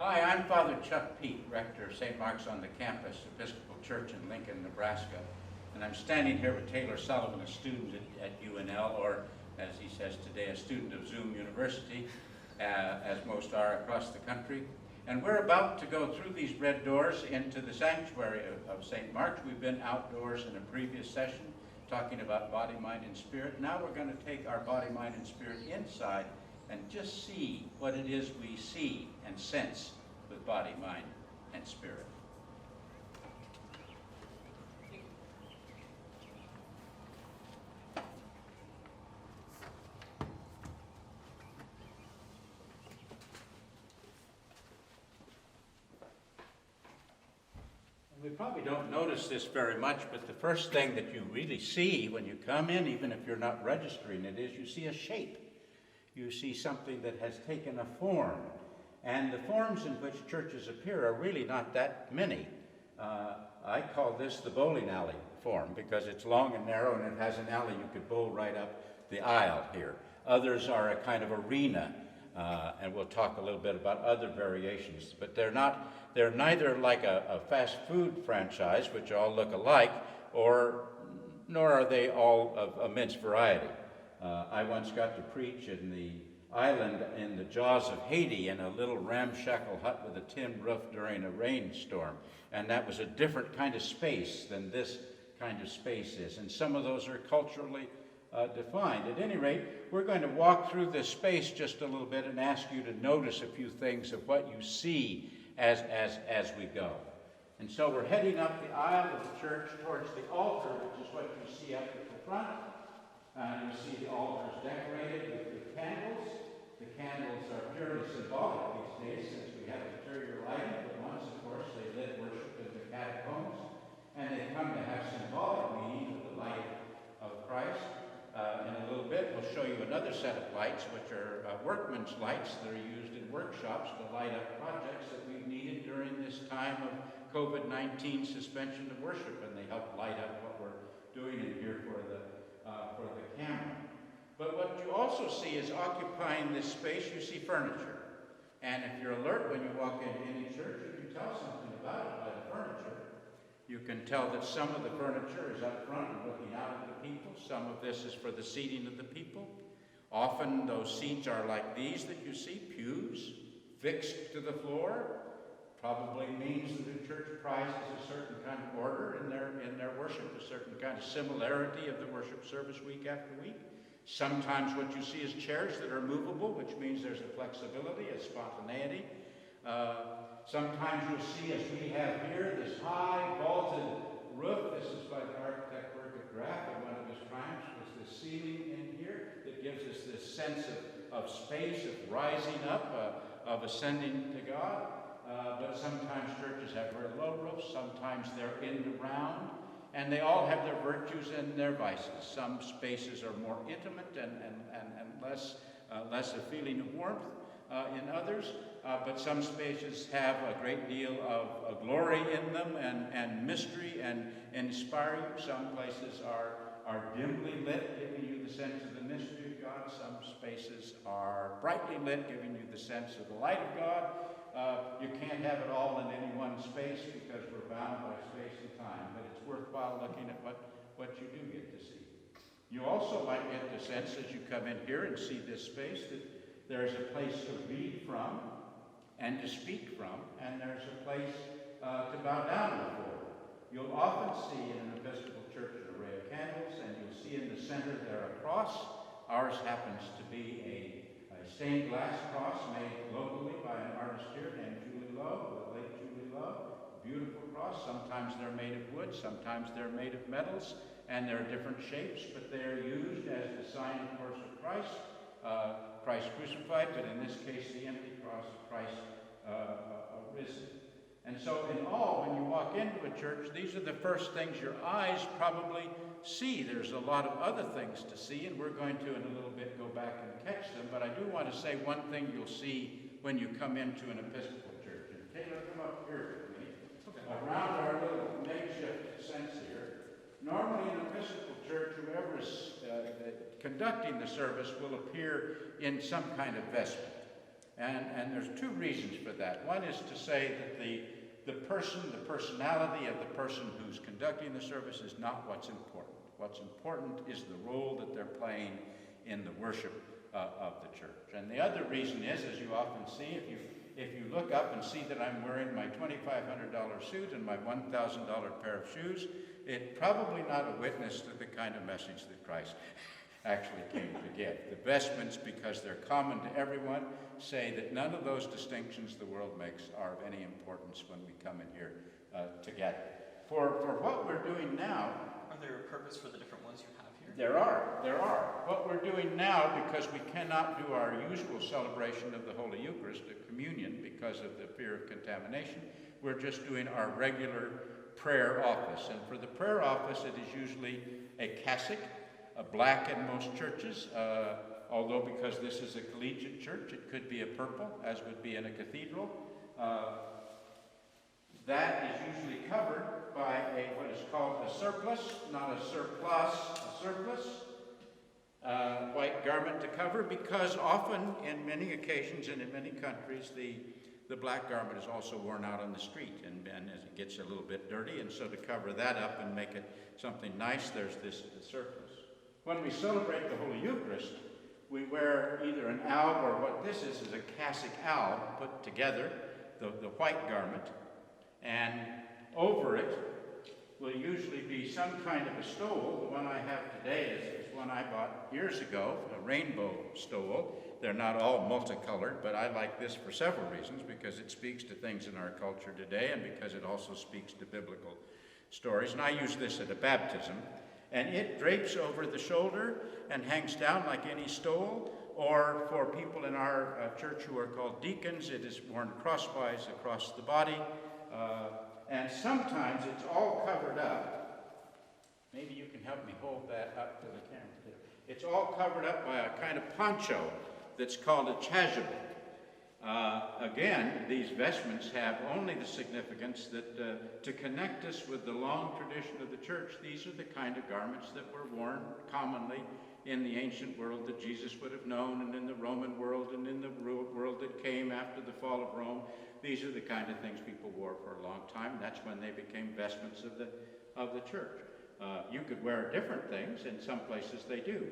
Hi, I'm Father Chuck Peet, rector of St. Mark's on the Campus Episcopal Church in Lincoln, Nebraska. And I'm standing here with Taylor Sullivan, a student at UNL, or as he says today, a student of Zoom University, as most are across the country. And we're about to go through these red doors into the sanctuary of St. Mark's. We've been outdoors in a previous session talking about body, mind, and spirit. Now we're going to take our body, mind, and spirit inside and just see what it is we see and sense with body, mind, and spirit. We probably don't notice this very much, but the first thing that you really see when you come in, even if you're not registering it, is you see a shape. You see something that has taken a form. And the forms in which churches appear are really not that many. I call this the bowling alley form because it's long and narrow and it has an alley you could bowl right up the aisle here. Others are a kind of arena, and we'll talk a little bit about other variations. But they're neither like a fast food franchise, which all look alike, nor are they all of immense variety. I once got to preach in the island in the jaws of Haiti in a little ramshackle hut with a tin roof during a rainstorm. And that was a different kind of space than this kind of space is. And some of those are culturally defined. At any rate, we're going to walk through this space just a little bit and ask you to notice a few things of what you see as we go. And so we're heading up the aisle of the church towards the altar, which is what you see up at the front. You see the altar is decorated with candles. The candles are purely symbolic these days since we have interior lighting, but once, of course, they lit worship in the catacombs, and they come to have symbolic meaning of the light of Christ. In a little bit, we'll show you another set of lights, which are workman's lights that are used in workshops to light up projects that we've needed during this time of COVID-19 suspension of worship, and they help light up what we're doing in here for the camera. But what you also see is occupying this space, you see furniture. And if you're alert when you walk into any church, you can tell something about it by the furniture. You can tell that some of the furniture is up front and looking out at the people. Some of this is for the seating of the people. Often those seats are like these that you see, pews fixed to the floor. Probably means that the church prizes a certain kind of order in their worship, a certain kind of similarity of the worship service week after week. Sometimes what you see is chairs that are movable, which means there's a flexibility, a spontaneity. Sometimes you'll see, as we have here, this high vaulted roof. This is by the architect Birgit Graf, and one of his triumphs was the ceiling in here that gives us this sense of space, of rising up, of ascending to God. But sometimes churches have very low roofs, sometimes they're in the round, and they all have their virtues and their vices. Some spaces are more intimate and less a feeling of warmth in others, but some spaces have a great deal of glory in them and mystery and inspire you. Some places are dimly lit, giving you the sense of the mystery of God. Some spaces are brightly lit, giving you the sense of the light of God. You can't have it all in any one space because we're bound by space and time, but it's worthwhile looking at what you do get to see. You also might get the sense as you come in here and see this space that there's a place to read from and to speak from, and there's a place to bow down before. You'll often see in an Episcopal church an array of candles, and you'll see in the center there a cross. Ours happens to be a stained glass cross made locally by an artist here named Julie Lowe, the late Julie Lowe. Beautiful cross. Sometimes they're made of wood, sometimes they're made of metals, and they're different shapes, but they're used as the sign, of course, of Christ. Christ crucified, but in this case, the empty cross of Christ risen. And so in all, when you walk into a church, these are the first things your eyes probably see. There's a lot of other things to see, and we're going to, in a little bit, go back and catch them. But I do want to say one thing you'll see when you come into an Episcopal church. And Taylor, come up here with me. Okay. Around our little makeshift sense here. Normally in an Episcopal church, whoever is conducting the service will appear in some kind of vestment. And there's two reasons for that. One is to say that the personality of the person who's conducting the service is not what's important. What's important is the role that they're playing in the worship of the church. And the other reason is, as you often see, if you look up and see that I'm wearing my $2,500 suit and my $1,000 pair of shoes, it's probably not a witness to the kind of message that Christ actually came to give. The vestments, because they're common to everyone, say that none of those distinctions the world makes are of any importance when we come in here together. For what we're doing now... Are there a purpose for the different ones you have here? There are. What we're doing now, because we cannot do our usual celebration of the Holy Eucharist, the communion, because of the fear of contamination, we're just doing our regular prayer office. And for the prayer office, it is usually a cassock, a black in most churches, although because this is a collegiate church, it could be a purple, as would be in a cathedral. That is usually covered by what is called a surplice, not a surplus, a surplice, white garment to cover, because often, in many occasions and in many countries, the black garment is also worn out on the street, and as it gets a little bit dirty, and so to cover that up and make it something nice, there's this surplice. When we celebrate the Holy Eucharist, we wear either an alb, or what this is a cassock alb put together, the white garment, and over it will usually be some kind of a stole. The one I have today is one I bought years ago, a rainbow stole. They're not all multicolored, but I like this for several reasons, because it speaks to things in our culture today, and because it also speaks to biblical stories. And I use this at a baptism. And it drapes over the shoulder and hangs down like any stole, or for people in our church who are called deacons, it is worn crosswise across the body, and sometimes it's all covered up. Maybe you can help me hold that up to the camera. It's all covered up by a kind of poncho that's called a chasuble. Again, these vestments have only the significance that to connect us with the long tradition of the church, these are the kind of garments that were worn commonly in the ancient world that Jesus would have known, and in the Roman world, and in the world that came after the fall of Rome. These are the kind of things people wore for a long time. That's when they became vestments of the church. You could wear different things. In some places they do.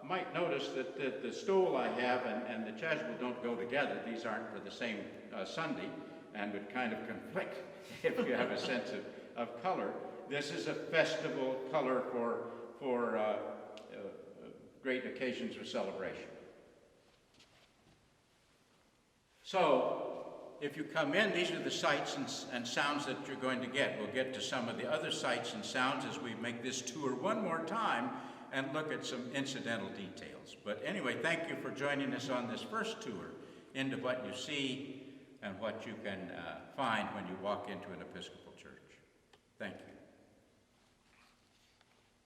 Might notice that the stole I have and the chasuble don't go together. These aren't for the same Sunday, and would kind of conflict if you have a sense of color. This is a festival color for great occasions of celebration. So, if you come in, these are the sights and sounds that you're going to get. We'll get to some of the other sights and sounds as we make this tour one more time and look at some incidental details. But anyway, thank you for joining us on this first tour into what you see and what you can find when you walk into an Episcopal church. Thank you.